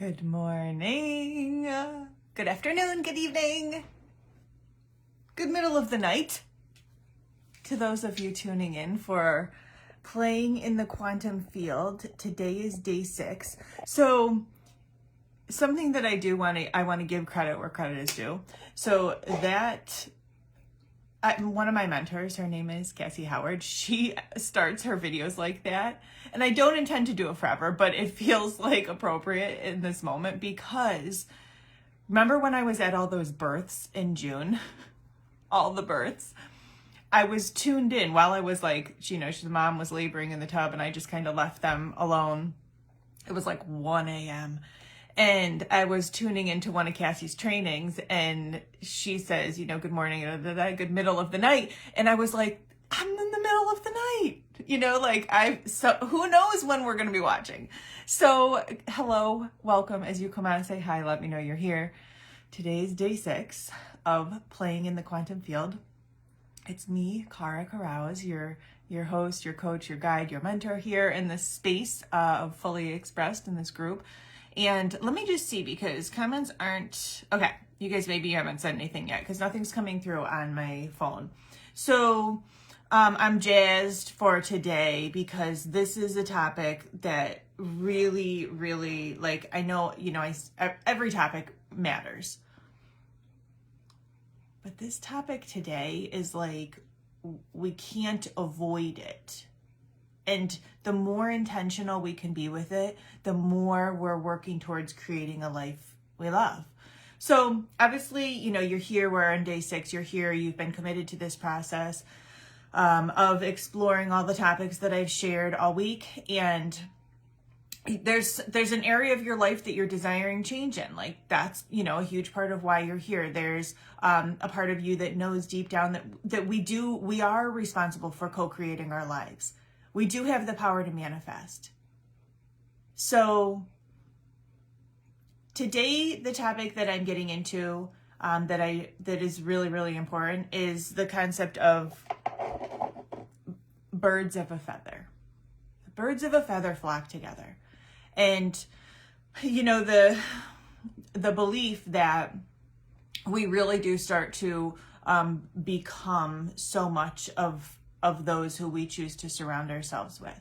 Good morning, good afternoon, good evening, good middle of the night to those of you tuning in for Playing in the Quantum Field. Today is day 6. So something that I want to give credit where credit is due. So that one of my mentors, her name is Cassie Howard, she starts her videos like that. And I don't intend to do it forever, but it feels like appropriate in this moment because remember when I was at all those births in June, all the births, I was tuned in while I was like, the mom was laboring in the tub and I just kind of left them alone. It was like 1 a.m. And I was tuning into one of Cassie's trainings and she says, good morning, good middle of the night. And I was like, I'm in the middle of the night, so who knows when we're going to be watching. So hello, welcome. As you come out and say hi, let me know you're here. Today's day 6 of Playing in the Quantum Field. It's me, Cara Carouse, your host, your coach, your guide, your mentor here in this space of Fully Expressed in this group. And let me just see, because comments aren't, okay, you guys maybe haven't said anything yet because nothing's coming through on my phone. So I'm jazzed for today because this is a topic that really, really, I know, every topic matters. But this topic today is we can't avoid it. And the more intentional we can be with it, the more we're working towards creating a life we love. So obviously, you're here, we're on day 6, you're here, you've been committed to this process of exploring all the topics that I've shared all week. And there's an area of your life that you're desiring change in. That's, a huge part of why you're here. There's a part of you that knows deep down that we are responsible for co-creating our lives. We do have the power to manifest. So today, the topic that I'm getting into that is really, really important is the concept of birds of a feather. Birds of a feather flock together. And, the belief that we really do start to become so much of those who we choose to surround ourselves with.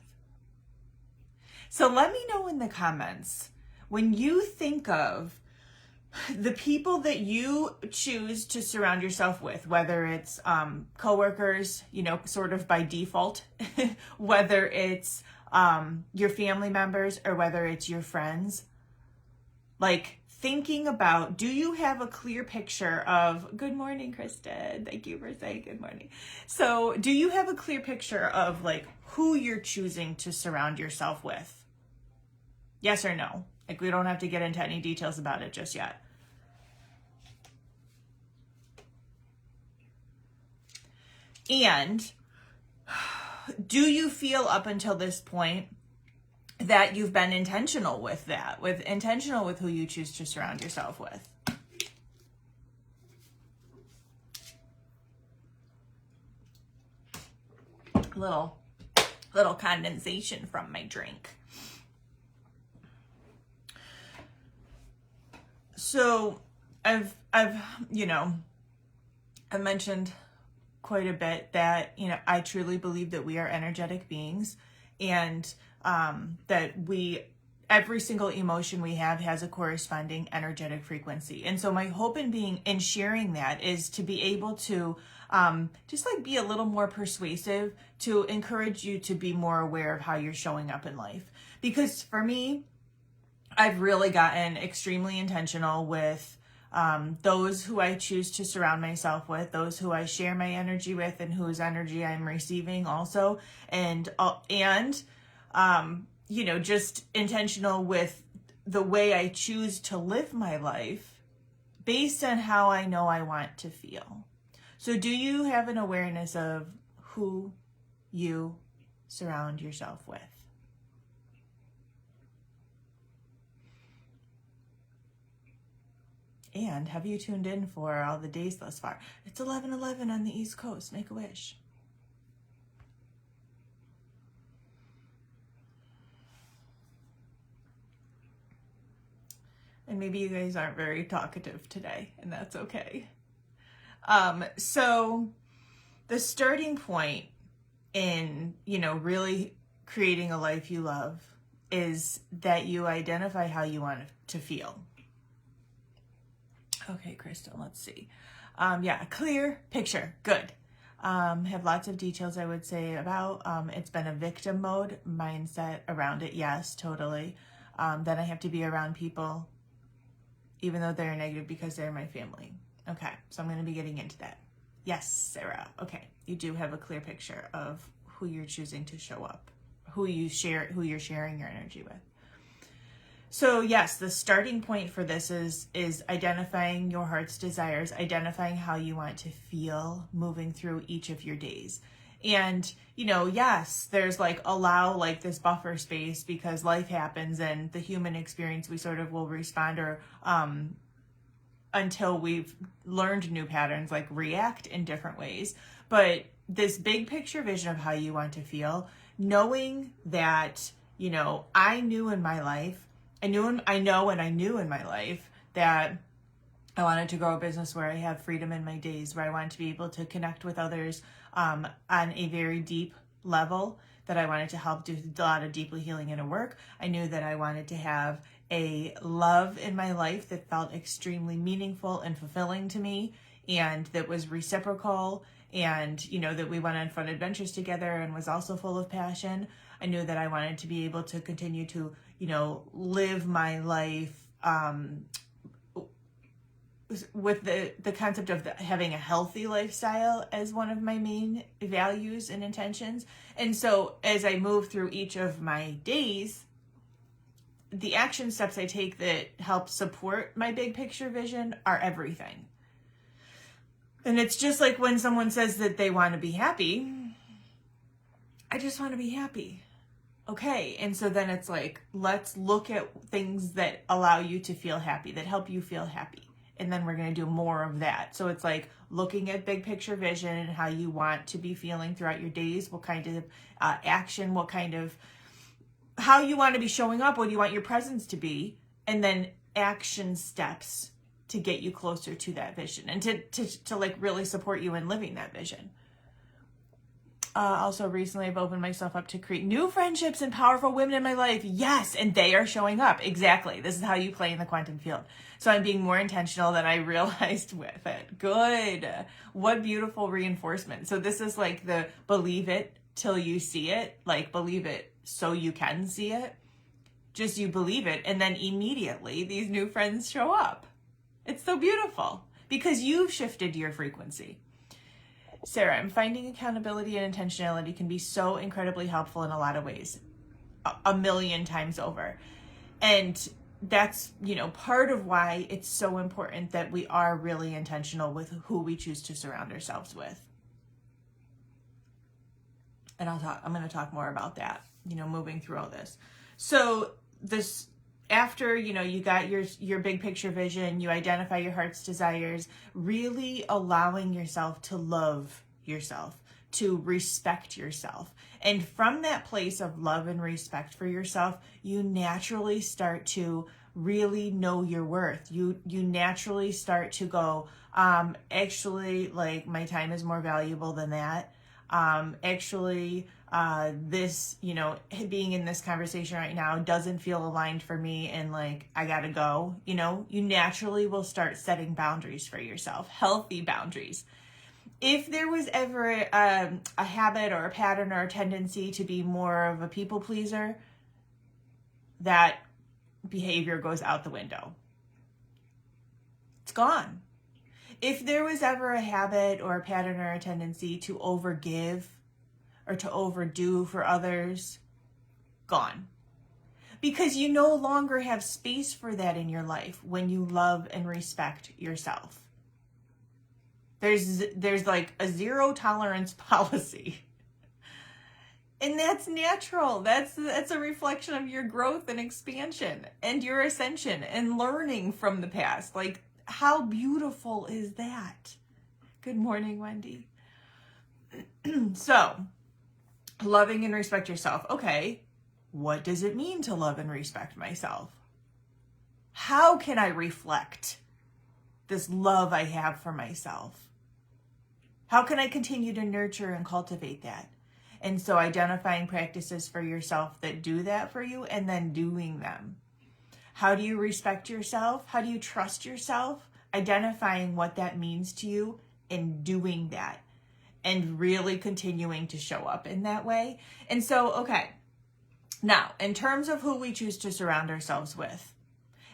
So let me know in the comments, when you think of the people that you choose to surround yourself with, whether it's coworkers, sort of by default, whether it's your family members or whether it's your friends, thinking about, do you have a clear picture of, good morning, Kristen, thank you for saying good morning. So do you have a clear picture of who you're choosing to surround yourself with? Yes or no? We don't have to get into any details about it just yet. And do you feel up until this point that you've been intentional with that, intentional with who you choose to surround yourself with? Little condensation from my drink. So I've mentioned quite a bit that, I truly believe that we are energetic beings and that every single emotion we have has a corresponding energetic frequency. And so my hope in sharing that is to be able to be a little more persuasive, to encourage you to be more aware of how you're showing up in life. Because for me, I've really gotten extremely intentional with those who I choose to surround myself with, those who I share my energy with, and whose energy I'm receiving also, and just intentional with the way I choose to live my life based on how I know I want to feel. So do you have an awareness of who you surround yourself with? And have you tuned in for all the days thus far? It's 11:11 on the East Coast. Make a wish. And maybe you guys aren't very talkative today, and that's okay. So the starting point in, really creating a life you love is that you identify how you want to feel. Okay, Crystal, let's see. A clear picture. Good. Have lots of details I would say about. It's been a victim mode mindset around it. Yes, totally. Then I have to be around people, even though they're negative, because they're my family. Okay, so I'm going to be getting into that. Yes, Sarah. Okay, you do have a clear picture of who you're choosing to show up, who you're sharing your energy with. So yes, the starting point for this is identifying your heart's desires, identifying how you want to feel moving through each of your days. And, yes, there's allow this buffer space because life happens and the human experience, we sort of will respond or until we've learned new patterns, react in different ways. But this big picture vision of how you want to feel, knowing that, I knew in my life that I wanted to grow a business where I have freedom in my days, where I wanted to be able to connect with others on a very deep level, that I wanted to help do a lot of deeply healing inner work. I knew that I wanted to have a love in my life that felt extremely meaningful and fulfilling to me, and that was reciprocal, and, that we went on fun adventures together and was also full of passion. I knew that I wanted to be able to continue to, live my life with the concept of having a healthy lifestyle as one of my main values and intentions. And so as I move through each of my days, the action steps I take that help support my big picture vision are everything. And it's just like when someone says that they want to be happy, I just want to be happy. Okay, and so then it's let's look at things that allow you to feel happy, that help you feel happy. And then we're going to do more of that. So it's looking at big picture vision and how you want to be feeling throughout your days, what kind of action, how you want to be showing up, what do you want your presence to be, and then action steps to get you closer to that vision and to really support you in living that vision. Also recently I've opened myself up to create new friendships and powerful women in my life. Yes, and they are showing up. Exactly. This is how you play in the quantum field. So I'm being more intentional than I realized with it. Good. What beautiful reinforcement. So this is the believe it till you see it, believe it so you can see it. Just you believe it, and then immediately these new friends show up. It's so beautiful because you've shifted your frequency. Sarah, I'm finding accountability and intentionality can be so incredibly helpful in a lot of ways, a million times over. And that's, part of why it's so important that we are really intentional with who we choose to surround ourselves with. And I'm going to talk more about that, moving through all this. So after, you got your big picture vision, you identify your heart's desires, really allowing yourself to love yourself, to respect yourself. And from that place of love and respect for yourself, you naturally start to really know your worth. You naturally start to go, actually, my time is more valuable than that. This, being in this conversation right now doesn't feel aligned for me, and I gotta go. You naturally will start setting boundaries for yourself, healthy boundaries. If there was ever a habit or a pattern or a tendency to be more of a people pleaser, that behavior goes out the window. It's gone. If there was ever a habit or a pattern or a tendency to overgive or to overdo for others, gone. Because you no longer have space for that in your life when you love and respect yourself. There's a zero tolerance policy. And that's natural. That's a reflection of your growth and expansion and your ascension and learning from the past. How beautiful is that? Good morning, Wendy. So, loving and respect yourself. Okay, what does it mean to love and respect myself? How can I reflect this love I have for myself? How can I continue to nurture and cultivate that? And so identifying practices for yourself that do that for you and then doing them. How do you respect yourself? How do you trust yourself? Identifying what that means to you and doing that and really continuing to show up in that way. And so, okay, now in terms of who we choose to surround ourselves with,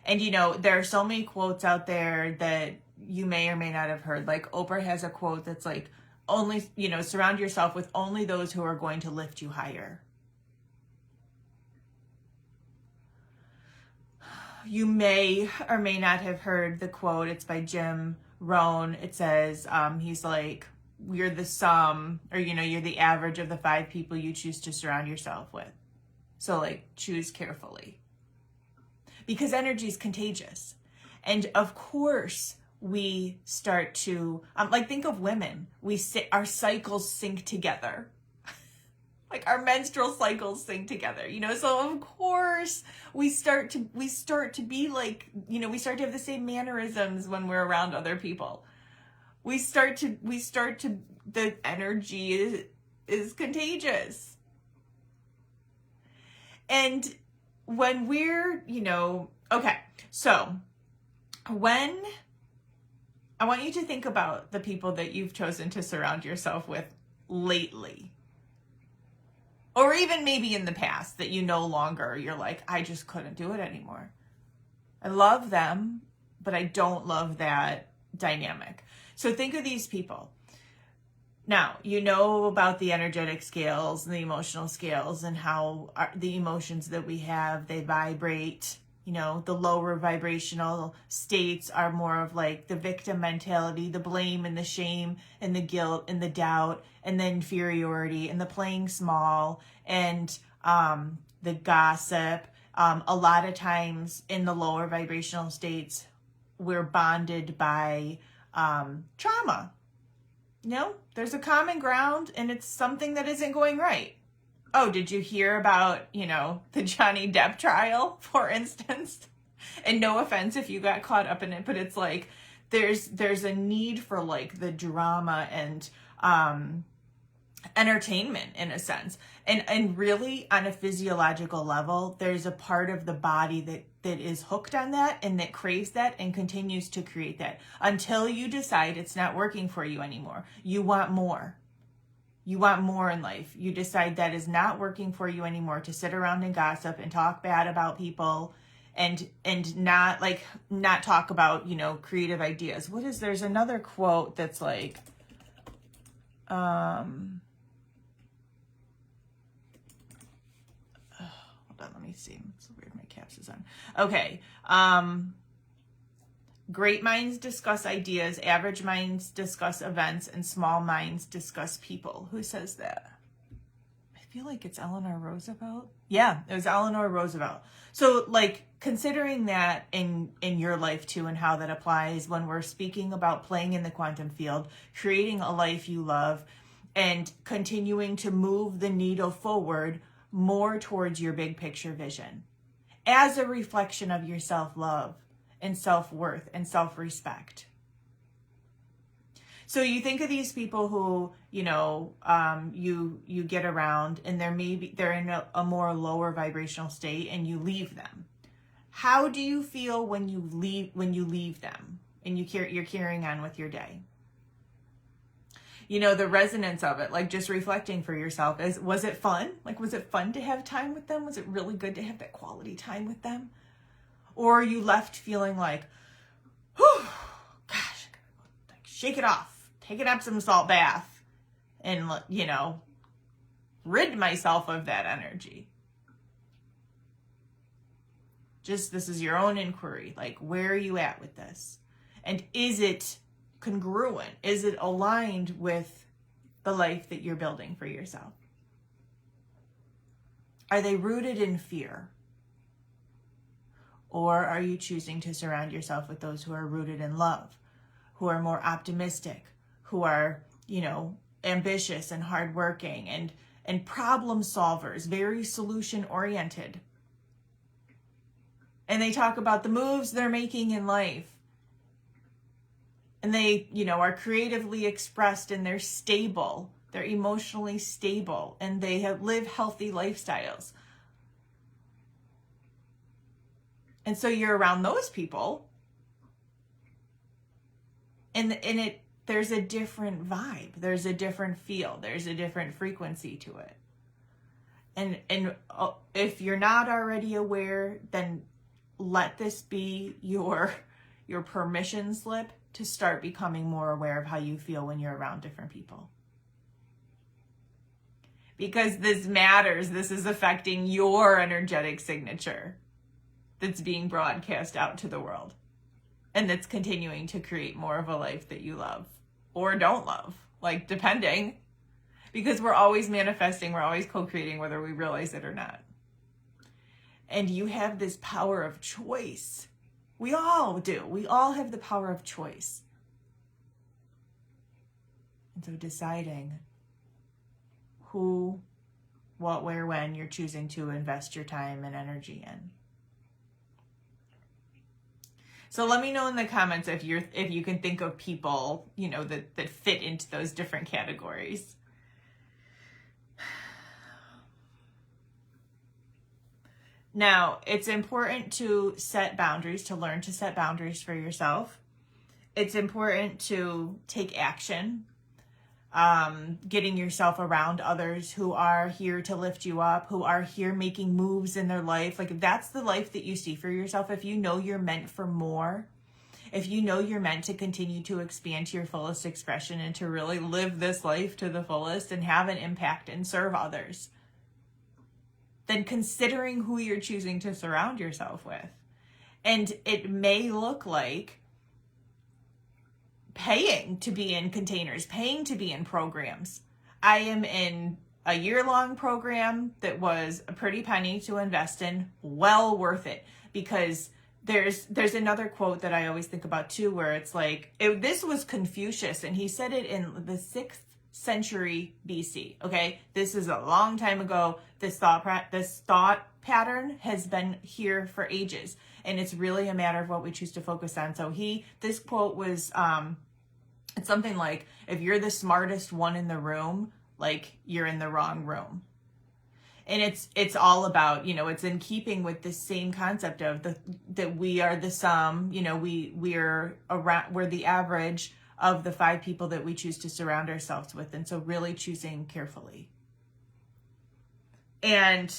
and there are so many quotes out there that you may or may not have heard. Like Oprah has a quote that's like, only, surround yourself with only those who are going to lift you higher. You may or may not have heard the quote. It's by Jim Rohn. It says, he's like, you're the sum, or, you're the average of the 5 people you choose to surround yourself with. So like, choose carefully. Because energy is contagious. And of course, we start to, think of women. Our cycles sync together. Like our menstrual cycles sync together, so of course we start to be like, we start to have the same mannerisms when we're around other people. The energy is contagious. And when we're, okay, so when I want you to think about the people that you've chosen to surround yourself with lately, or even maybe in the past that no longer, you're like, I just couldn't do it anymore. I love them, but I don't love that dynamic. So think of these people. Now, about the energetic scales and the emotional scales and how the emotions that we have, they vibrate. The lower vibrational states are more of like the victim mentality, the blame and the shame and the guilt and the doubt and the inferiority and the playing small and the gossip. A lot of times in the lower vibrational states, we're bonded by trauma. There's a common ground and it's something that isn't going right. Oh, did you hear about, the Johnny Depp trial, for instance? And no offense if you got caught up in it, but it's like there's a need for like the drama and entertainment in a sense. And really on a physiological level, there's a part of the body that is hooked on that and that craves that and continues to create that until you decide it's not working for you anymore. You want more. You want more in life. You decide that is not working for you anymore to sit around and gossip and talk bad about people and not talk about, creative ideas. There's another quote that's like, hold on, let me see. It's weird, my caps is on. Okay. Great minds discuss ideas, average minds discuss events, and small minds discuss people. Who says that? I feel like it's Eleanor Roosevelt. Yeah, it was Eleanor Roosevelt. So considering that in your life too and how that applies when we're speaking about playing in the quantum field, creating a life you love, and continuing to move the needle forward more towards your big picture vision as a reflection of your self-love and self-worth and self-respect. So you think of these people who, you get around and they're in a more lower vibrational state and you leave them. How do you feel when you leave them and you're carrying on with your day? The resonance of it, like just reflecting for yourself was it fun? Was it fun to have time with them? Was it really good to have that quality time with them? Or you left feeling like, whew, gosh, shake it off, take an Epsom salt bath and, rid myself of that energy. Just, this is your own inquiry. Where are you at with this? And is it congruent? Is it aligned with the life that you're building for yourself? Are they rooted in fear? Or are you choosing to surround yourself with those who are rooted in love, who are more optimistic, who are, ambitious and hardworking and problem solvers, very solution oriented? and they talk about the moves they're making in life. And they, are creatively expressed, and they're stable. They're emotionally stable, and they live healthy lifestyles. And so you're around those people, and there's a different vibe. There's a different feel. There's a different frequency to it. And if you're not already aware, then let this be your permission slip to start becoming more aware of how you feel when you're around different people. Because this matters. This is affecting your energetic signature that's being broadcast out to the world. And that's continuing to create more of a life that you love or don't love, like depending. Because we're always manifesting, we're always co-creating, whether we realize it or not. And you have this power of choice. We all do. We all have the power of choice. And so deciding who, what, where, when you're choosing to invest your time and energy in. So let me know in the comments if you can think of people, that fit into those different categories. Now, it's important to set boundaries, to learn to set boundaries for yourself. It's important to take action, getting yourself around others who are here to lift you up, who are here making moves in their life. Like, if that's the life that you see for yourself, if you know you're meant for more, if you know you're meant to continue to expand to your fullest expression and to really live this life to the fullest and have an impact and serve others, then considering who you're choosing to surround yourself with. And it may look like paying to be in containers, paying to be in programs. I am in a year-long program that was a pretty penny to invest in, well worth it, because there's another quote that I always think about too, where it's like, this was Confucius, and he said it in the 6th century BC. Okay, this is a long time ago. This thought pattern has been here for ages, and it's really a matter of what we choose to focus on. So this quote was it's something like, if you're the smartest one in the room, like, you're in the wrong room. And it's all about, it's in keeping with this same concept of that we are the sum, we're the average of the 5 people that we choose to surround ourselves with. And so really choosing carefully. And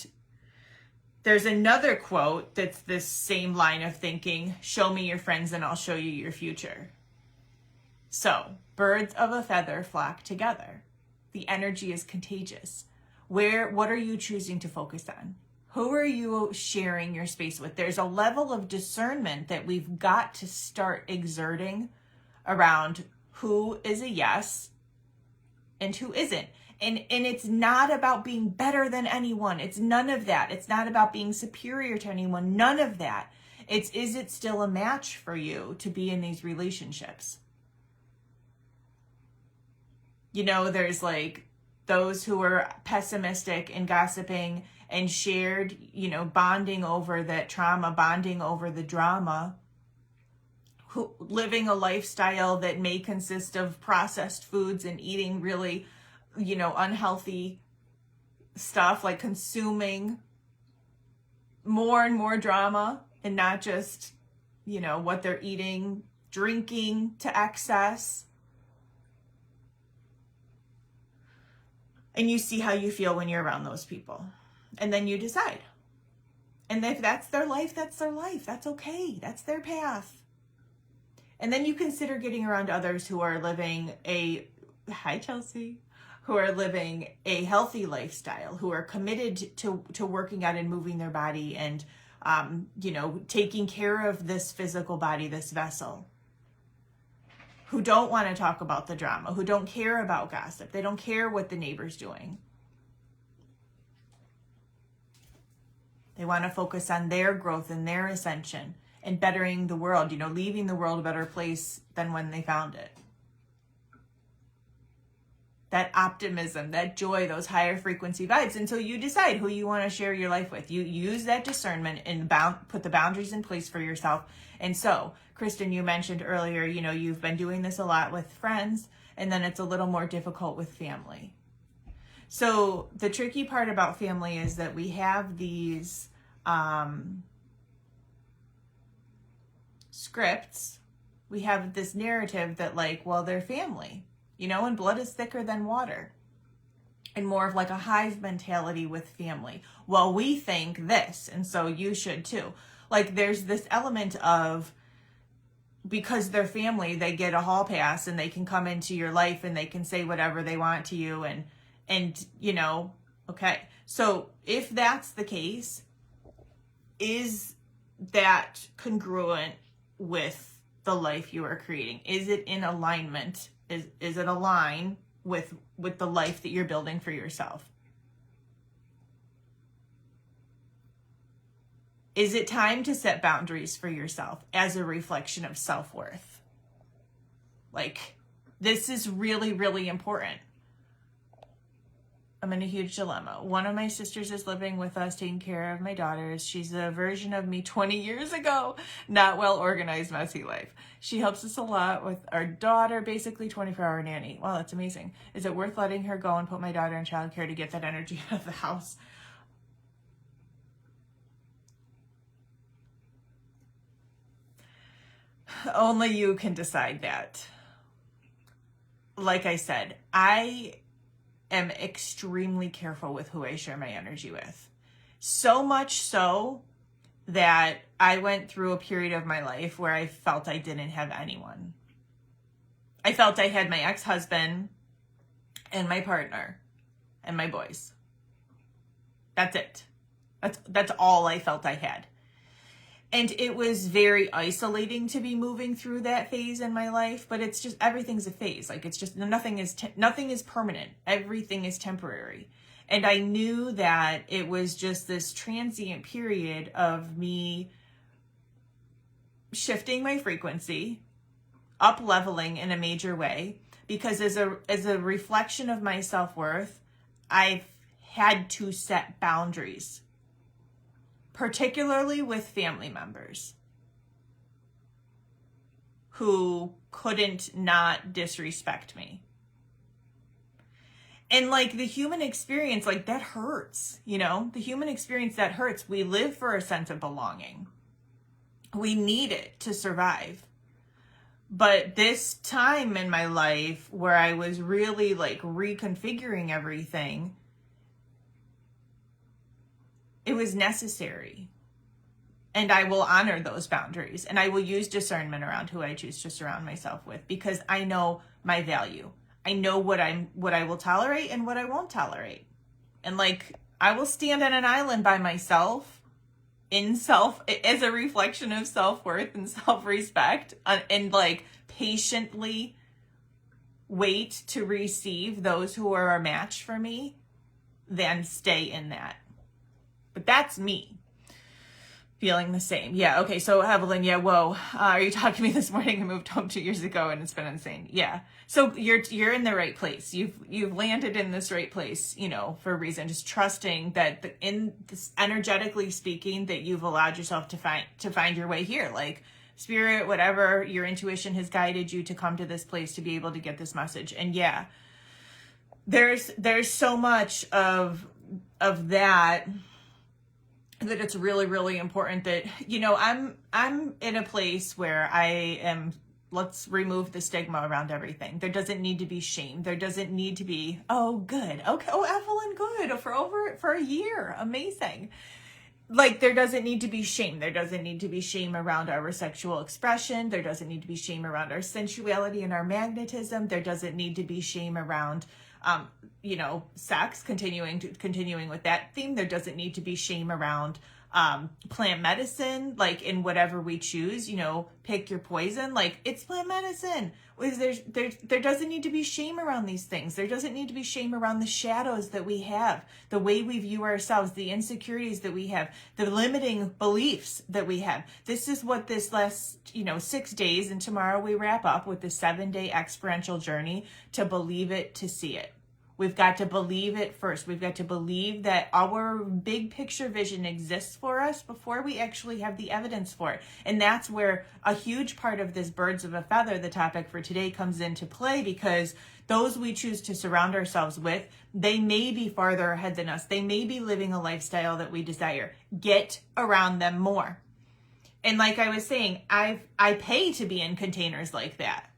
there's another quote that's this same line of thinking: show me your friends and I'll show you your future. So birds of a feather flock together. The energy is contagious. What are you choosing to focus on? Who are you sharing your space with? There's a level of discernment that we've got to start exerting around who is a yes and who isn't. And it's not about being better than anyone. It's none of that. It's not about being superior to anyone. None of that. Is it still a match for you to be in these relationships? There's like those who are pessimistic and gossiping and shared, bonding over that trauma, bonding over the drama, living a lifestyle that may consist of processed foods and eating really, unhealthy stuff, like consuming more and more drama, and not just, what they're eating, drinking to excess. And you see how you feel when you're around those people. And then you decide. And if that's their life, that's their life. That's okay. That's their path. And then you consider getting around others who are living hi Chelsea, who are living a healthy lifestyle, who are committed to working out and moving their body and, taking care of this physical body, this vessel. Who don't want to talk about the drama, who don't care about gossip. They don't care what the neighbor's doing. They want to focus on their growth and their ascension and bettering the world, leaving the world a better place than when they found it. that optimism, that joy, those higher frequency vibes. And so you decide who you want to share your life with. You use that discernment and put the boundaries in place for yourself. And so, Kristen, you mentioned earlier, you've been doing this a lot with friends, and then it's a little more difficult with family. So the tricky part about family is that we have these scripts. We have this narrative that they're family, and blood is thicker than water, and more of like a hive mentality with family. Well, we think this, and so you should too. There's this element of, because they're family, they get a hall pass and they can come into your life and they can say whatever they want to you. And okay. So if that's the case, is that congruent with the life you are creating? Is it in alignment? Is it aligned with the life that you're building for yourself? Is it time to set boundaries for yourself as a reflection of self-worth? This is really, really important. I'm in a huge dilemma. One of my sisters is living with us, taking care of my daughters. She's a version of me 20 years ago, not well organized, messy life. She helps us a lot with our daughter, basically 24-hour nanny. Wow, that's amazing. Is it worth letting her go and put my daughter in childcare to get that energy out of the house? Only you can decide that. Like I said, I am extremely careful with who I share my energy with. So much so that I went through a period of my life where I felt I didn't have anyone. I felt I had my ex-husband and my partner and my boys. That's it. That's all I felt I had. And it was very isolating to be moving through that phase in my life, but it's just, everything's a phase. It's just, nothing is permanent. Everything is temporary. And I knew that it was just this transient period of me shifting my frequency, up leveling in a major way, because as a reflection of my self-worth, I've had to set boundaries, particularly with family members who couldn't not disrespect me. And the human experience, that hurts, the human experience, that hurts. We live for a sense of belonging. We need it to survive. But this time in my life where I was really reconfiguring everything, it was necessary. And I will honor those boundaries, and I will use discernment around who I choose to surround myself with, because I know my value. I know what I will tolerate and what I won't tolerate. And I will stand on an island by myself as a reflection of self-worth and self-respect, and patiently wait to receive those who are a match for me, than stay in that. But that's me feeling the same. Yeah. Okay. So Evelyn, yeah. Whoa. Are you talking to me this morning? I moved home 2 years ago and it's been insane. Yeah. So you're in the right place. You've landed in this right place, for a reason. Just trusting that in this, energetically speaking, that you've allowed yourself to find your way here. Spirit, whatever, your intuition has guided you to come to this place to be able to get this message. And yeah, there's so much of that it's really, really important that, I'm in a place where I am, let's remove the stigma around everything. There doesn't need to be shame. There doesn't need to be, oh, good. Okay. Oh, Evelyn, good. For a year. Amazing. There doesn't need to be shame. There doesn't need to be shame around our sexual expression. There doesn't need to be shame around our sensuality and our magnetism. There doesn't need to be shame around sex, continuing with that theme. There doesn't need to be shame around plant medicine, in whatever we choose, pick your poison. It's plant medicine. There doesn't need to be shame around these things. There doesn't need to be shame around the shadows that we have, the way we view ourselves, the insecurities that we have, the limiting beliefs that we have. This is what this last, 6 days, and tomorrow we wrap up with the 7-day experiential journey to believe it, to see it. We've got to believe it first. We've got to believe that our big picture vision exists for us before we actually have the evidence for it. And that's where a huge part of this birds of a feather, the topic for today, comes into play, because those we choose to surround ourselves with, they may be farther ahead than us. They may be living a lifestyle that we desire. Get around them more. And like I was saying, I pay to be in containers like that,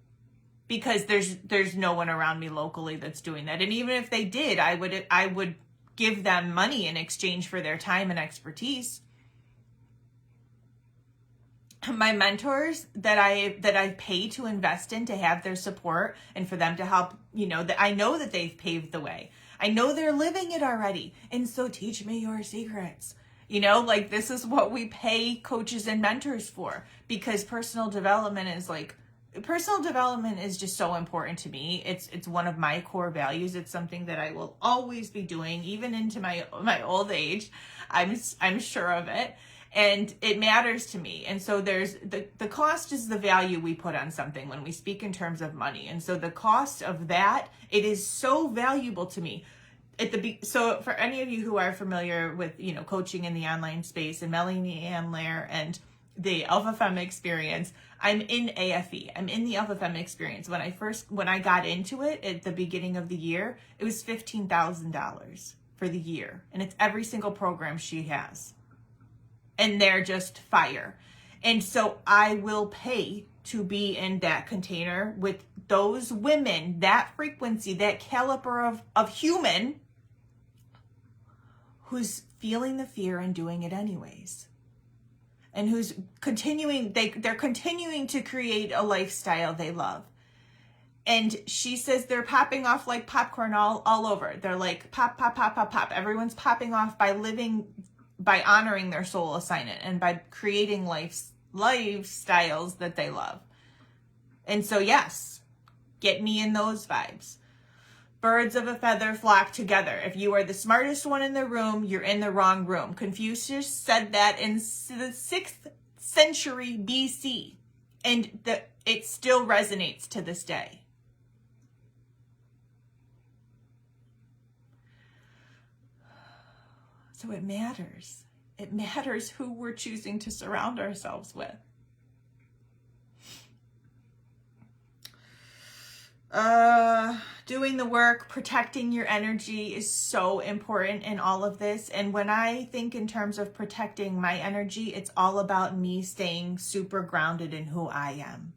because there's no one around me locally that's doing that. And even if they did, I would give them money in exchange for their time and expertise. My mentors that I pay to invest in, to have their support and for them to help, that I know that they've paved the way. I know they're living it already. And so teach me your secrets. This is what we pay coaches and mentors for, because personal development is just so important to me. It's one of my core values. It's something that I will always be doing, even into my old age. I'm sure of it. And it matters to me. And so there's the cost is the value we put on something when we speak in terms of money. And so the cost of that, it is so valuable to me. So for any of you who are familiar with, coaching in the online space, and Melanie Ann Lair and the Alpha Femme experience, I'm in AFE. I'm in the Alpha Femme experience. When I got into it at the beginning of the year, it was $15,000 for the year. And it's every single program she has. And they're just fire. And so I will pay to be in that container with those women, that frequency, that caliber of human who's feeling the fear and doing it anyways. And who's continuing, they're continuing to create a lifestyle they love. And she says they're popping off like popcorn all over. They're like pop, pop, pop, pop, pop. Everyone's popping off by honoring their soul assignment and by creating lifestyles that they love. And so yes, get me in those vibes. Birds of a feather flock together. If you are the smartest one in the room, you're in the wrong room. Confucius said that in the 6th century BC, and it still resonates to this day. So it matters. It matters who we're choosing to surround ourselves with. Doing the work, protecting your energy is so important in all of this. And when I think in terms of protecting my energy, it's all about me staying super grounded in who I am.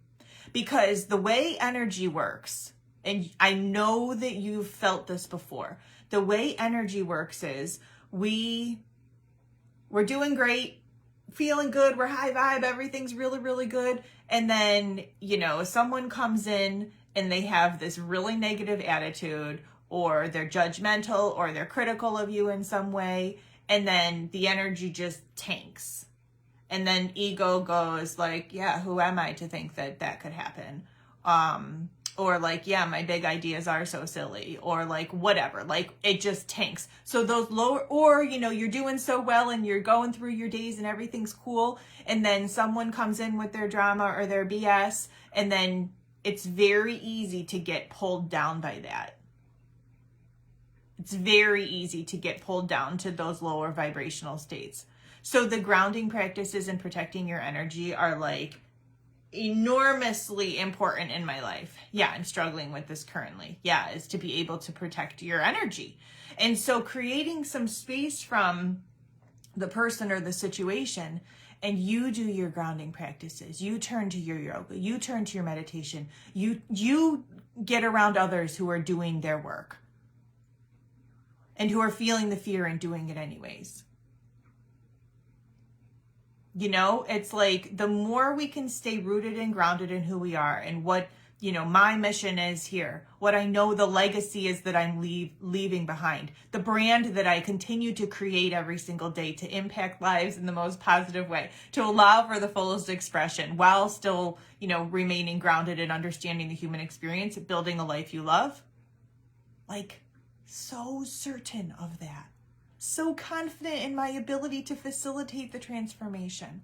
Because the way energy works, and I know that you've felt this before, the way energy works is we're doing great, feeling good, we're high vibe, everything's really, really good. And then, someone comes in and they have this really negative attitude, or they're judgmental, or they're critical of you in some way. And then the energy just tanks. And then ego goes like, yeah, who am I to think that could happen? Or like, yeah, my big ideas are so silly, or like whatever, like it just tanks. So those lower, or, you're doing so well and you're going through your days and everything's cool. And then someone comes in with their drama or their BS, and then it's very easy to get pulled down by that. It's very easy to get pulled down to those lower vibrational states. So the grounding practices and protecting your energy are like enormously important in my life. Yeah, I'm struggling with this currently. Yeah, is to be able to protect your energy. And so creating some space from the person or the situation, and you do your grounding practices, you turn to your yoga, you turn to your meditation, you get around others who are doing their work and who are feeling the fear and doing it anyways. It's like the more we can stay rooted and grounded in who we are and what, my mission is here, what I know the legacy is that I'm leaving behind, the brand that I continue to create every single day to impact lives in the most positive way, to allow for the fullest expression while still, remaining grounded and understanding the human experience, building a life you love. Like, so certain of that. So confident in my ability to facilitate the transformation.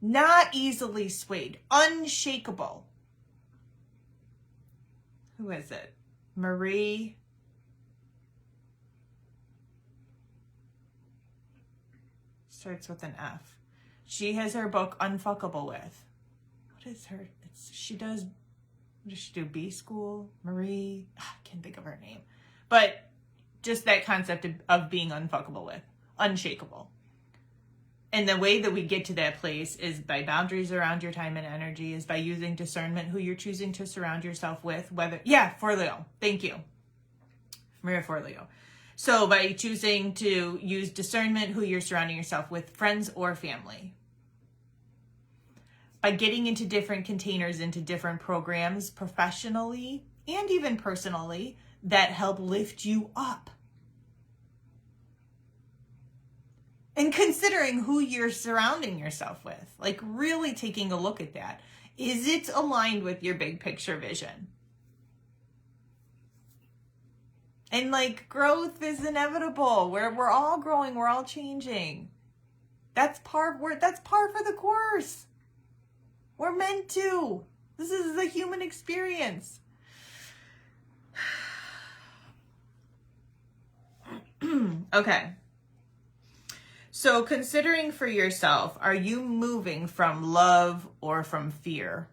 Not easily swayed, unshakable. Who is it? Marie. Starts with an F. She has her book Unfuckable With. What is her? What does she do? B school? Marie? I can't think of her name. But just that concept of being unfuckable with. Unshakable. And the way that we get to that place is by boundaries around your time and energy, is by using discernment who you're choosing to surround yourself with. For Leo. Thank you. Maria for Leo. So by choosing to use discernment who you're surrounding yourself with, friends or family. By getting into different containers, into different programs professionally and even personally that help lift you up. And considering who you're surrounding yourself with, like really taking a look at that. Is it aligned with your big picture vision? And like growth is inevitable. We're all growing, we're all changing. That's par for the course. We're meant to. This is the human experience. Okay. So considering for yourself, are you moving from love or from fear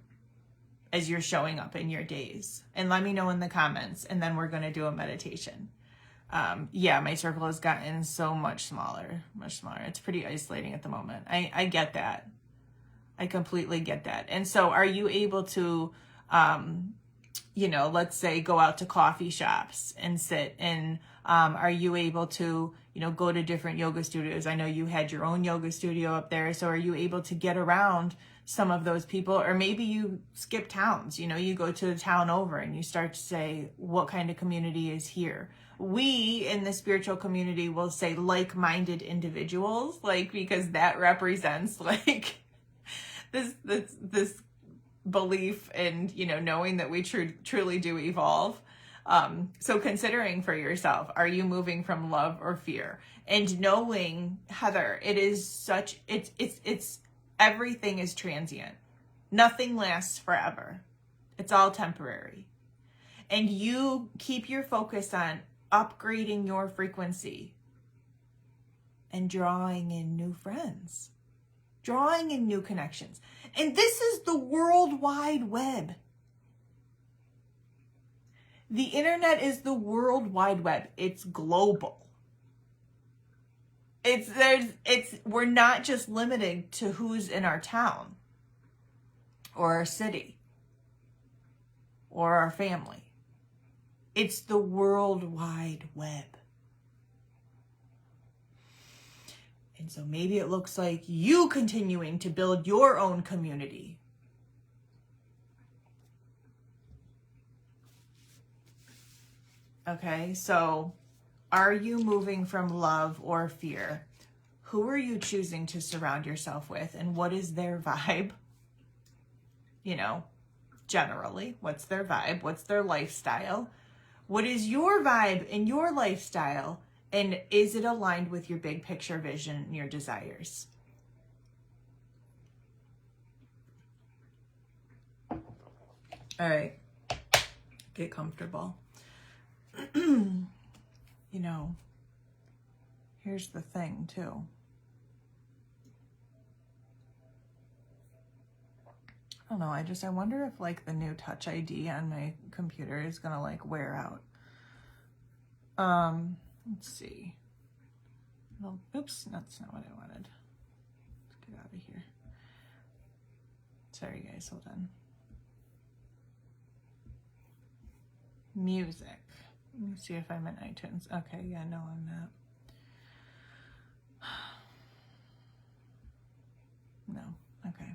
as you're showing up in your days? And let me know in the comments, and then we're going to do a meditation. Yeah, my circle has gotten so much smaller. It's pretty isolating at the moment. I get that. I completely get that. And so are you able to, let's say go out to coffee shops and sit, and are you able to, go to different yoga studios? I know you had your own yoga studio up there. So are you able to get around some of those people? Or maybe you skip towns, you go to the town over and you start to say, what kind of community is here? We in the spiritual community will say like-minded individuals, because that represents this belief and, knowing that we truly do evolve. So considering for yourself, are you moving from love or fear? And knowing, Heather, it's everything is transient. Nothing lasts forever. It's all temporary. And you keep your focus on upgrading your frequency and drawing in new friends, drawing in new connections. And this is the World Wide Web. The internet is the World Wide Web. It's global. We're not just limited to who's in our town or our city or our family. It's the World Wide Web. And so maybe it looks like you continuing to build your own community. Okay, so are you moving from love or fear? Who are you choosing to surround yourself with, and what is their vibe? Generally, what's their vibe? What's their lifestyle? What is your vibe and your lifestyle? And is it aligned with your big picture vision and your desires? All right, get comfortable. Here's the thing too. I don't know. I wonder if the new Touch ID on my computer is gonna wear out. Let's see. Well, oops, that's not what I wanted. Let's get out of here. Sorry guys, hold on. Music. Let me see if I'm in iTunes. Okay, yeah, no, I'm not. No, okay.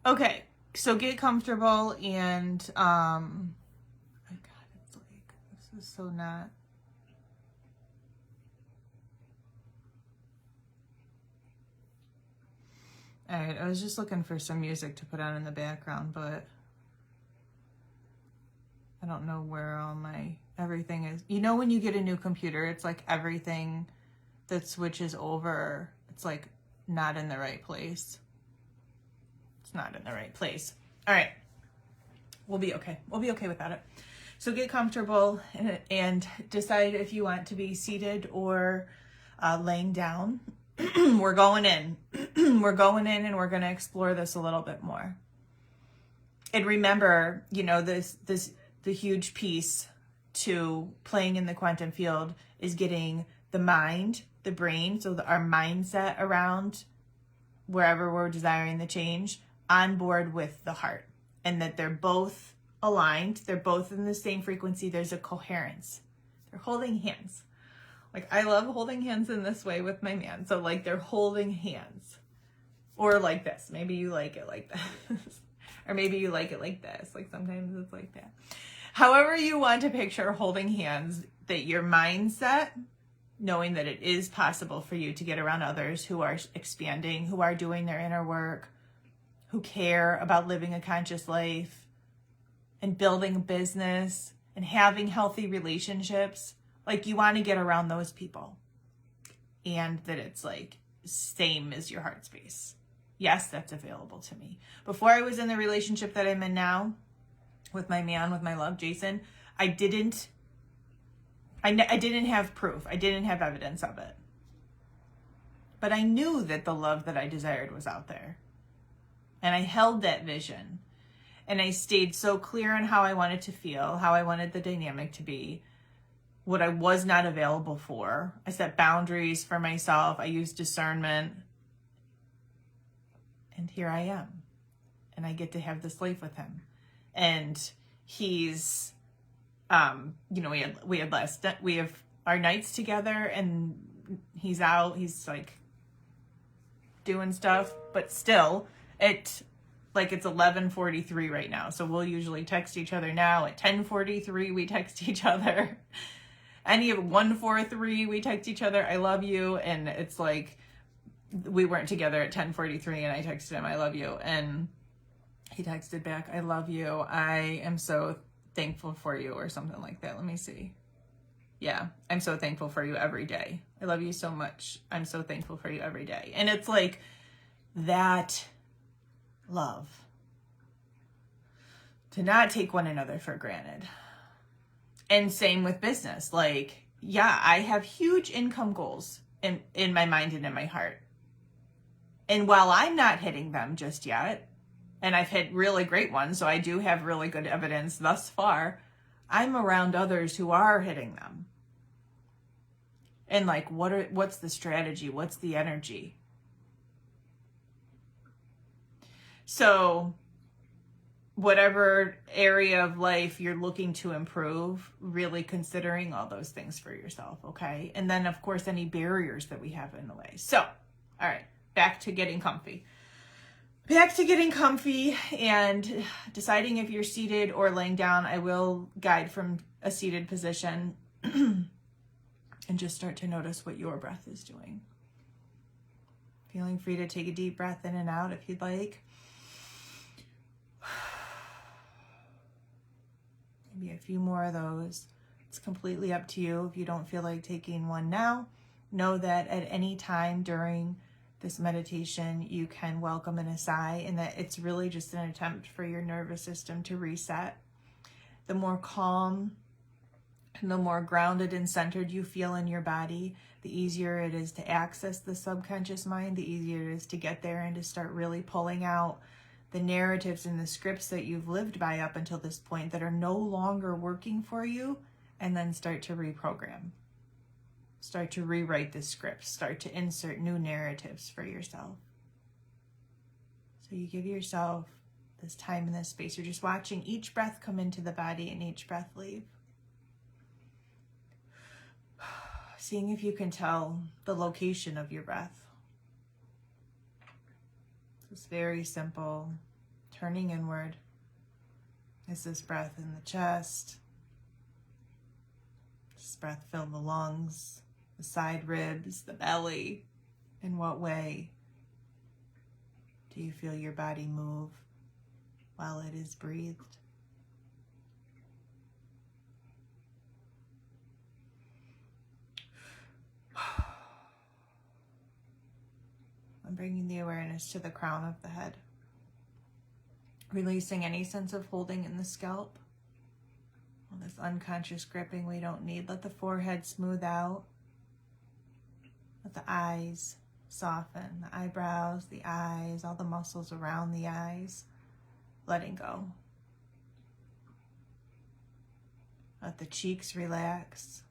Okay, so get comfortable and, oh my God, this is so not. All right, I was just looking for some music to put on in the background, but I don't know where all my everything is. When you get a new computer, it's like everything that switches over, it's like not in the right place. It's not in the right place. All right. We'll be okay. We'll be okay without it. So get comfortable and decide if you want to be seated or laying down. We're going in. We're going in and we're going to explore this a little bit more. And remember, you know, the huge piece to playing in the quantum field is getting the mind, the brain, so our mindset around wherever we're desiring the change on board with the heart, and that they're both aligned. They're both in the same frequency. There's a coherence. They're holding hands. Like, I love holding hands in this way with my man. So like they're holding hands, or like this. Maybe you like it like this, or maybe you like it like this. Like sometimes it's like that. However you want to picture holding hands, that your mindset, knowing that it is possible for you to get around others who are expanding, who are doing their inner work, who care about living a conscious life and building a business and having healthy relationships. Like, you want to get around those people, and that it's like same as your heart space. Yes, that's available to me. Before I was in the relationship that I'm in now with my man, with my love, Jason, I didn't have proof. I didn't have evidence of it. But I knew that the love that I desired was out there. And I held that vision. And I stayed so clear on how I wanted to feel, how I wanted the dynamic to be, what I was not available for. I set boundaries for myself. I used discernment. And here I am. And I get to have this life with him. And he's, you know, we have our nights together, and he's out, he's like doing stuff, but still it's 11:43 right now. So we'll usually text each other now at 10:43. We text each other. Any of 1:43, we text each other, I love you. And it's like, we weren't together at 10:43 and I texted him, I love you. And he texted back, I love you. I am so thankful for you, or something like that. Let me see. Yeah, I'm so thankful for you every day. I love you so much. I'm so thankful for you every day. And it's like that love. To not take one another for granted. And same with business. Like, yeah, I have huge income goals in my mind and in my heart. And while I'm not hitting them just yet, and I've hit really great ones, so I do have really good evidence thus far, I'm around others who are hitting them. And like, what's the strategy? What's the energy? So whatever area of life you're looking to improve, really considering all those things for yourself, okay? And then, of course, any barriers that we have in the way. So, all right, back to getting comfy. Back to getting comfy and deciding if you're seated or laying down. I will guide from a seated position and just start to notice what your breath is doing. Feeling free to take a deep breath in and out if you'd like. Maybe a few more of those. It's completely up to you. If you don't feel like taking one now, know that at any time during this meditation, you can welcome in a sigh, and that it's really just an attempt for your nervous system to reset. The more calm and the more grounded and centered you feel in your body, the easier it is to access the subconscious mind, the easier it is to get there and to start really pulling out the narratives and the scripts that you've lived by up until this point that are no longer working for you, and then start to reprogram. Start to rewrite the script. Start to insert new narratives for yourself. So you give yourself this time and this space. You're just watching each breath come into the body and each breath leave. Seeing if you can tell the location of your breath. It's very simple. Turning inward. Is this breath in the chest? Does this breath fill the lungs? The side ribs, the belly? In what way do you feel your body move while it is breathed? bringing the awareness to the crown of the head. Releasing any sense of holding in the scalp. All this unconscious gripping we don't need. Let the forehead smooth out. Let the eyes soften. The eyebrows, the eyes, all the muscles around the eyes. Letting go. Let the cheeks relax.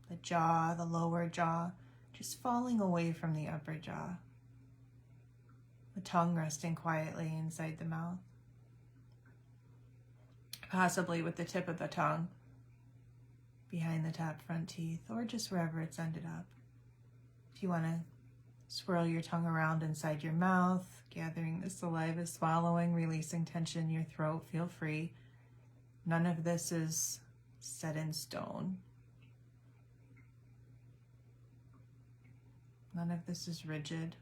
The jaw, the lower jaw, just falling away from the upper jaw. The tongue resting quietly inside the mouth. Possibly with the tip of the tongue behind the top front teeth, or just wherever it's ended up. If you want to swirl your tongue around inside your mouth, gathering the saliva, swallowing, releasing tension in your throat, feel free. None of this is set in stone. None of this is rigid.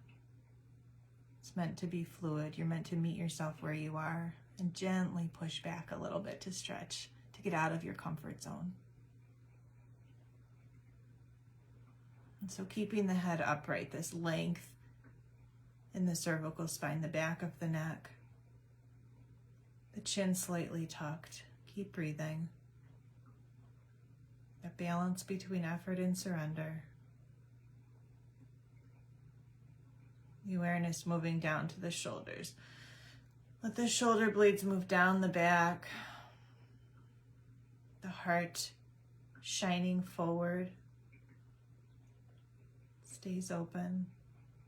It's meant to be fluid. You're meant to meet yourself where you are and gently push back a little bit to stretch, to get out of your comfort zone. And so keeping the head upright, this length in the cervical spine, the back of the neck, the chin slightly tucked. Keep breathing. That balance between effort and surrender. The awareness moving down to the shoulders. Let the shoulder blades move down the back. The heart shining forward. Stays open.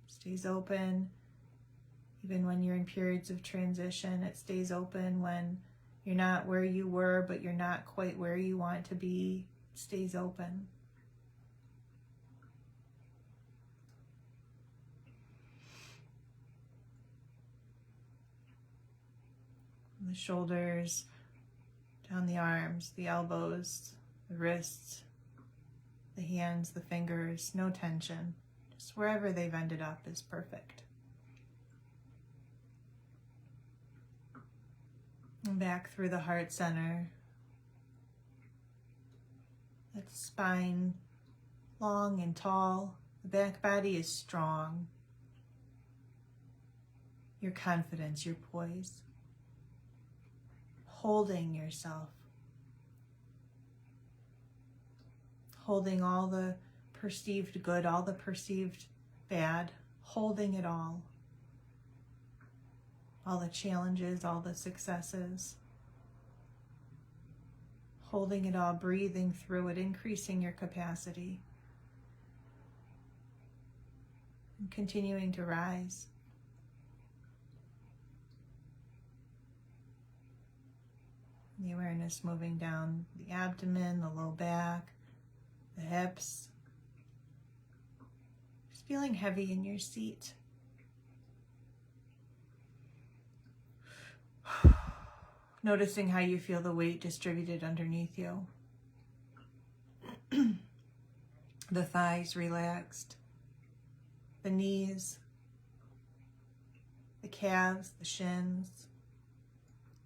Stays open even when you're in periods of transition. It stays open when you're not where you were, but you're not quite where you want to be. It stays open. The shoulders, down the arms, the elbows, the wrists, the hands, the fingers, no tension. Just wherever they've ended up is perfect. And back through the heart center. That spine long and tall. The back body is strong. Your confidence, your poise. Holding yourself. Holding all the perceived good, all the perceived bad. Holding it all. All the challenges, all the successes. Holding it all, breathing through it, increasing your capacity. And continuing to rise. The awareness moving down the abdomen, the low back, the hips. Just feeling heavy in your seat. Noticing how you feel the weight distributed underneath you. The thighs relaxed. The knees. The calves, the shins.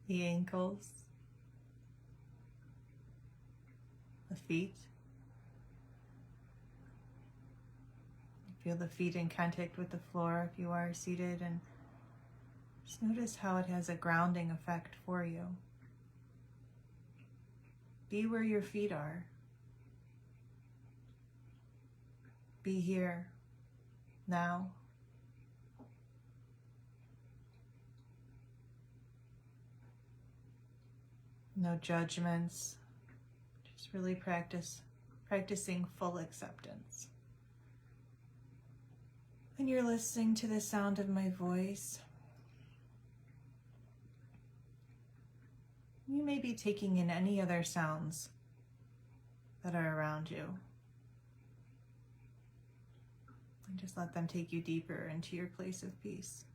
The ankles. The feet. Feel the feet in contact with the floor if you are seated, and just notice how it has a grounding effect for you. Be where your feet are. Be here, now. No judgments. Just really practicing full acceptance. When you're listening to the sound of my voice, you may be taking in any other sounds that are around you. And just let them take you deeper into your place of peace.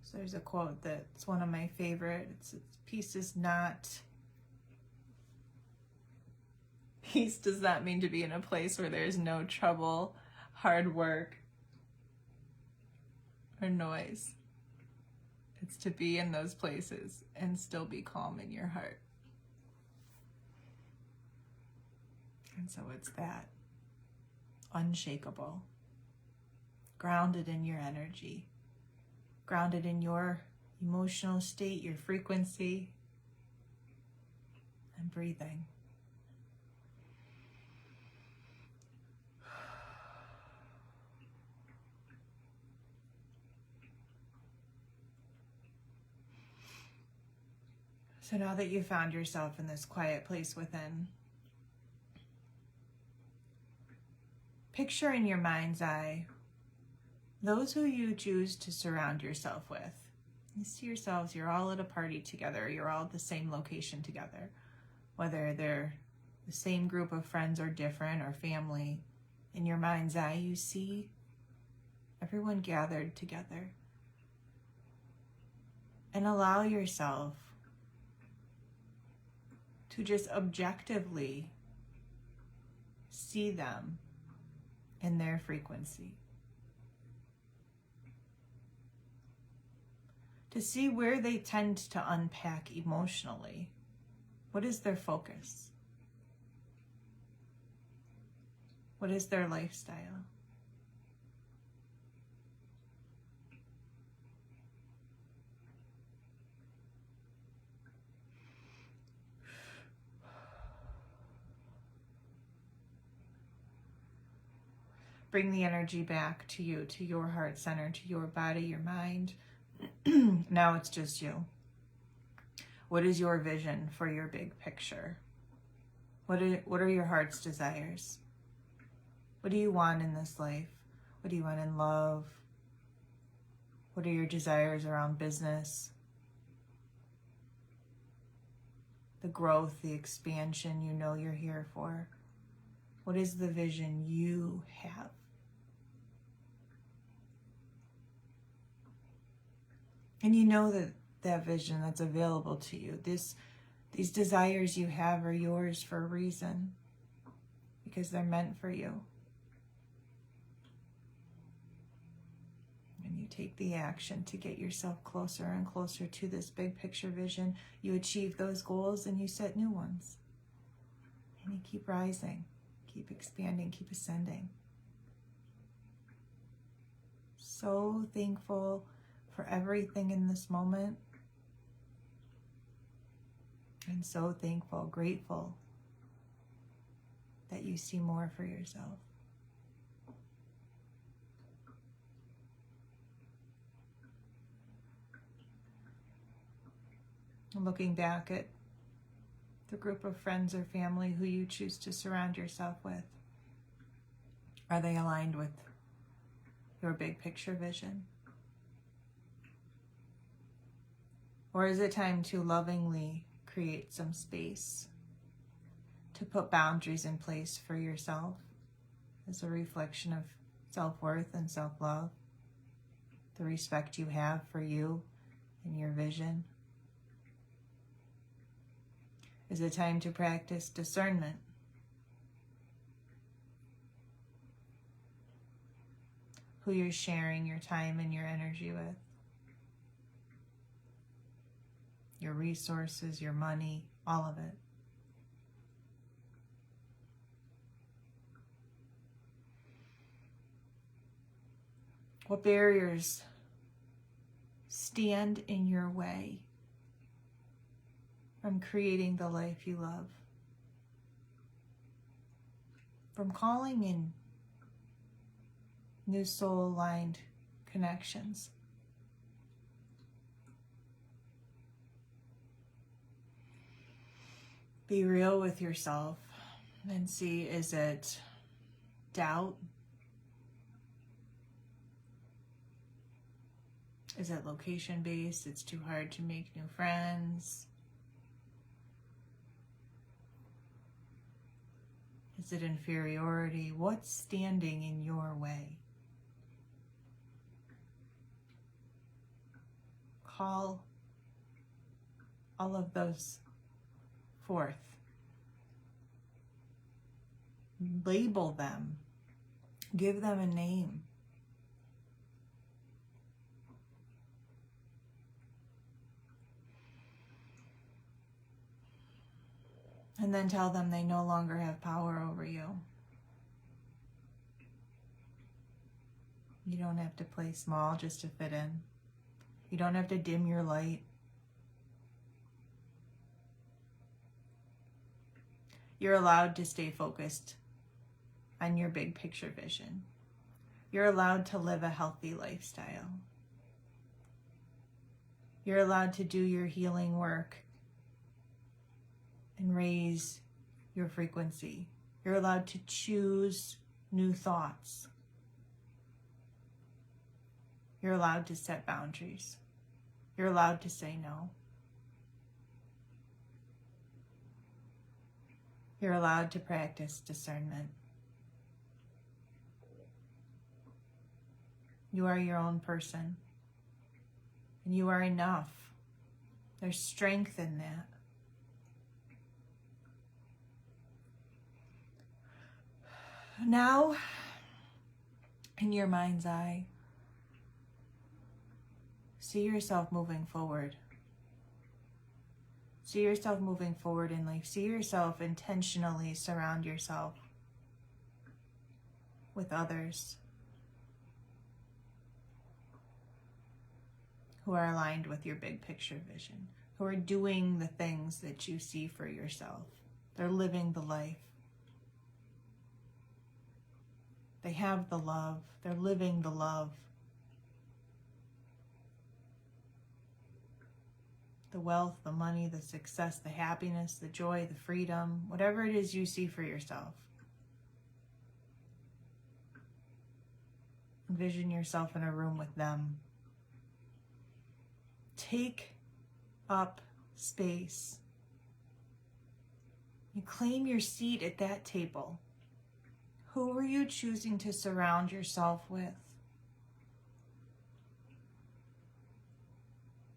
So there's a quote that's one of my favorites. Peace does not mean to be in a place where there's no trouble, hard work, or noise. It's to be in those places and still be calm in your heart. And so it's that. unshakable, grounded in your energy, grounded in your emotional state, your frequency, and breathing. So now that you've found yourself in this quiet place within, picture in your mind's eye those who you choose to surround yourself with. You see yourselves, you're all at a party together, you're all at the same location together, whether they're the same group of friends or different or family. In your mind's eye, you see everyone gathered together. And allow yourself to just objectively see them in their frequency. To see where they tend to unpack emotionally. What is their focus? What is their lifestyle? Bring the energy back to you, to your heart center, to your body, your mind. Now it's just you. What is your vision for your big picture? What are your heart's desires? What do you want in this life? What do you want in love? What are your desires around business? The growth, the expansion you know you're here for. What is the vision you have? And you know that vision that's available to you, these desires you have are yours for a reason, because they're meant for you. And you take the action to get yourself closer and closer to this big picture vision. You achieve those goals and you set new ones. And you keep rising, keep expanding, keep ascending. So thankful for everything in this moment. And so thankful, grateful that you see more for yourself. And looking back at the group of friends or family who you choose to surround yourself with, are they aligned with your big picture vision? Or is it time to lovingly create some space, to put boundaries in place for yourself as a reflection of self-worth and self-love, the respect you have for you and your vision? Is it time to practice discernment? Who you're sharing your time and your energy with? Your resources, your money, all of it. What barriers stand in your way from creating the life you love? From calling in new soul-aligned connections? Be real with yourself and see, is it doubt? Is it location-based? It's too hard to make new friends? Is it inferiority? What's standing in your way? Call all of those forth. Label them. Give them a name. And then tell them they no longer have power over you. You don't have to play small just to fit in. You don't have to dim your light. You're allowed to stay focused on your big picture vision. You're allowed to live a healthy lifestyle. You're allowed to do your healing work and raise your frequency. You're allowed to choose new thoughts. You're allowed to set boundaries. You're allowed to say no. You're allowed to practice discernment. You are your own person, and you are enough. There's strength in that. Now, in your mind's eye, see yourself moving forward. See yourself moving forward in life. See yourself intentionally surround yourself with others who are aligned with your big picture vision, who are doing the things that you see for yourself. They're living the life. They have the love. They're living the love. The wealth, the money, the success, the happiness, the joy, the freedom, whatever it is you see for yourself. Envision yourself in a room with them. Take up space. You claim your seat at that table. Who are you choosing to surround yourself with?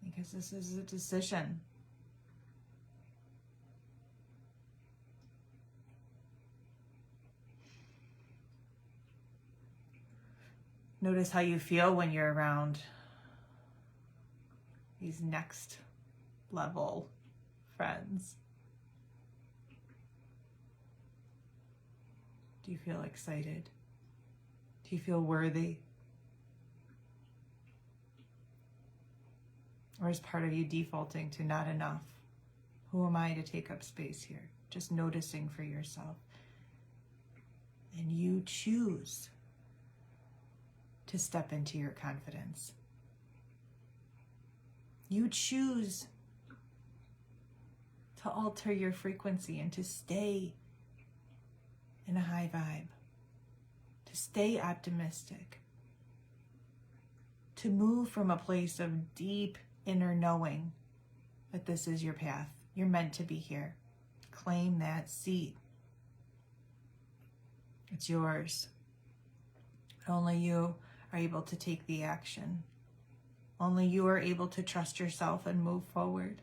Because this is a decision. Notice how you feel when you're around these next level friends. Do you feel excited? Do you feel worthy? Or is part of you defaulting to not enough? Who am I to take up space here? Just noticing for yourself. And you choose to step into your confidence. You choose to alter your frequency and to stay in a high vibe, to stay optimistic, to move from a place of deep inner knowing that this is your path. You're meant to be here. Claim that seat. It's yours. Only you are able to take the action. Only you are able to trust yourself and move forward.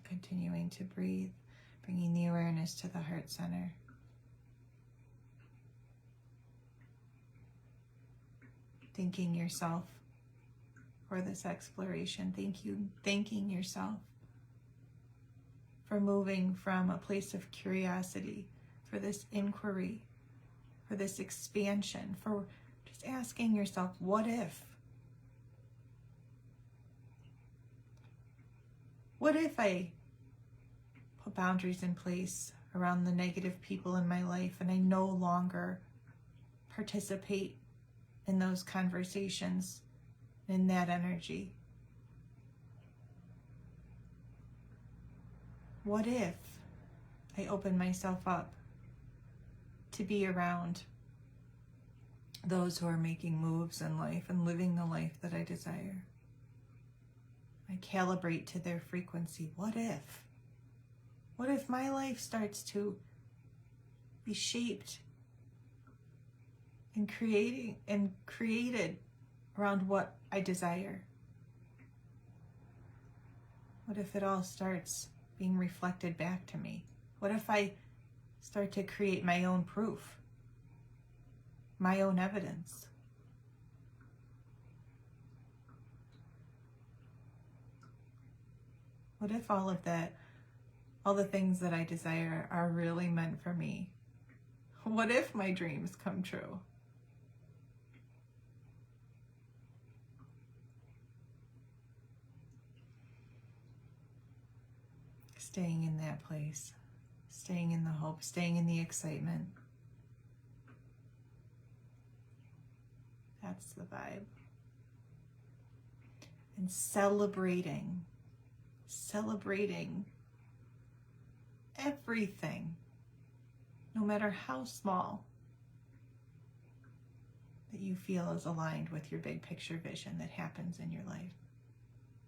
Continuing to breathe, bringing the awareness to the heart center. Thanking yourself for this exploration. Thanking yourself for moving from a place of curiosity, for this inquiry, for this expansion, for just asking yourself, what if? What if I put boundaries in place around the negative people in my life and I no longer participate in those conversations, in that energy? What if I open myself up to be around those who are making moves in life and living the life that I desire? I calibrate to their frequency. What if? What if my life starts to be shaped and created around what I desire? What if it all starts being reflected back to me? What if I start to create my own proof, my own evidence? What if all of that, all the things that I desire are really meant for me? What if my dreams come true? Staying in that place, staying in the hope, staying in the excitement. That's the vibe. And celebrating everything, no matter how small, that you feel is aligned with your big picture vision that happens in your life,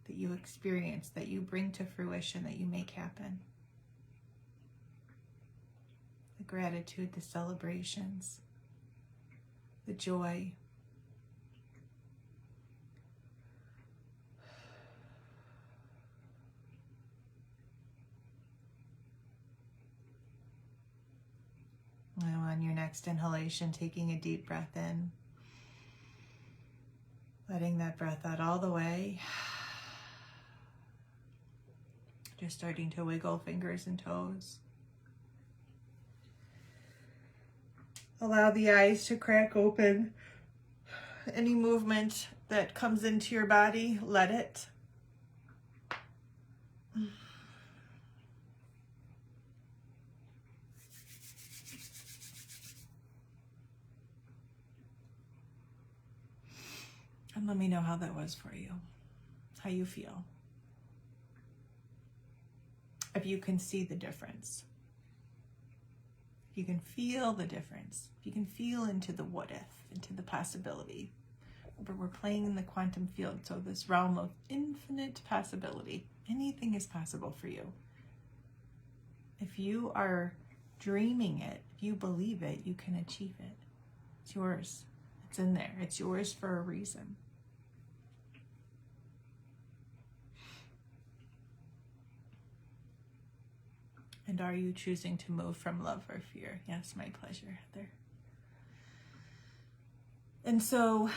that you experience, that you bring to fruition, that you make happen. The gratitude, the celebrations, the joy. Now on your next inhalation, taking a deep breath in, letting that breath out all the way. Just starting to wiggle fingers and toes. Allow the eyes to crack open. Any movement that comes into your body, let it. And let me know how that was for you, how you feel. If you can see the difference. If you can feel the difference. If you can feel into the what if, into the possibility. But we're playing in the quantum field, so this realm of infinite possibility. Anything is possible for you. If you are dreaming it, if you believe it, you can achieve it. It's yours. It's in there. It's yours for a reason. And are you choosing to move from love or fear? Yes, my pleasure, Heather. And so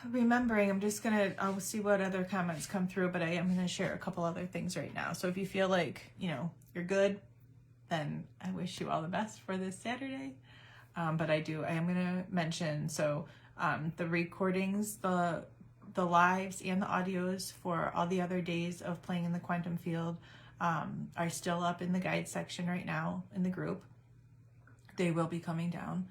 remembering, I'll see what other comments come through, but I am going to share a couple other things right now. So if you feel like, you're good, then I wish you all the best for this Saturday. But I am going to mention, the recordings, the lives and the audios for all the other days of playing in the quantum field are still up in the guide section right now in the group. They will be coming down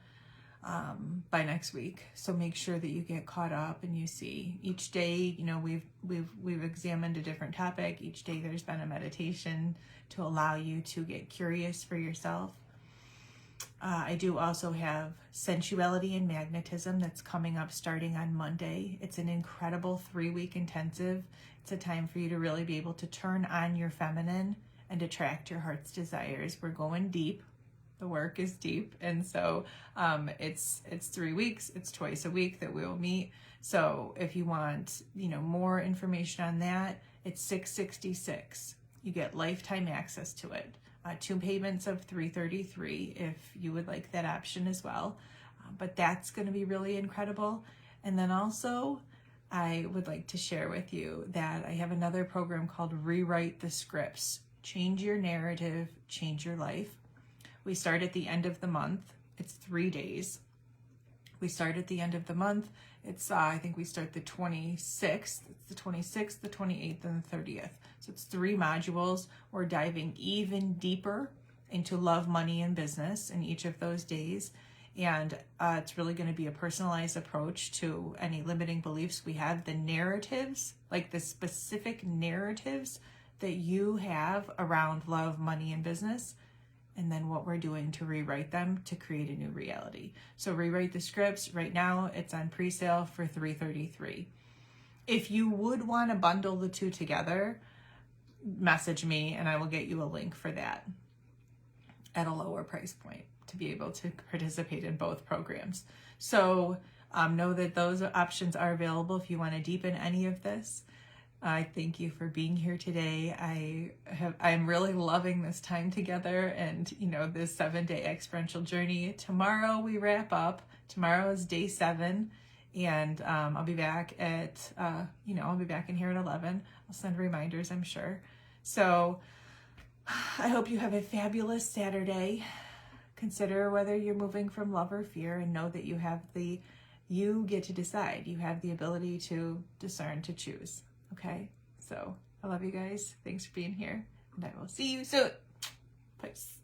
by next week. So make sure that you get caught up and you see each day, we've examined a different topic. Each day there's been a meditation to allow you to get curious for yourself. I do also have Sensuality and Magnetism that's coming up starting on Monday. It's an incredible 3-week intensive. It's a time for you to really be able to turn on your feminine and attract your heart's desires. We're going deep. The work is deep. And so it's 3 weeks. It's twice a week that we will meet. So if you want, more information on that, it's $666. You get lifetime access to it. 2 payments of $333 if you would like that option as well. But that's going to be really incredible. And then also, I would like to share with you that I have another program called Rewrite the Scripts. Change your narrative, change your life. We start at the end of the month. It's 3 days. We start at the end of the month. It's, I think we start the 26th. It's the 26th, the 28th, and the 30th. So it's 3 modules. We're diving even deeper into love, money, and business in each of those days. And it's really going to be a personalized approach to any limiting beliefs we have, the narratives, like the specific narratives that you have around love, money, and business. And then what we're doing to rewrite them to create a new reality. So Rewrite the Scripts, right now it's on pre-sale for $333. If you would want to bundle the 2 together, message me and I will get you a link for that at a lower price point to be able to participate in both programs. So know that those options are available if you want to deepen any of this. I thank you for being here today. I'm really loving this time together and, this 7-day experiential journey. Tomorrow we wrap up. Tomorrow is day 7 and I'll be back at, I'll be back in here at 11. I'll send reminders, I'm sure. So I hope you have a fabulous Saturday. Consider whether you're moving from love or fear, and know that you get to decide. You have the ability to discern, to choose. Okay? So I love you guys. Thanks for being here, and I will see you soon. Peace.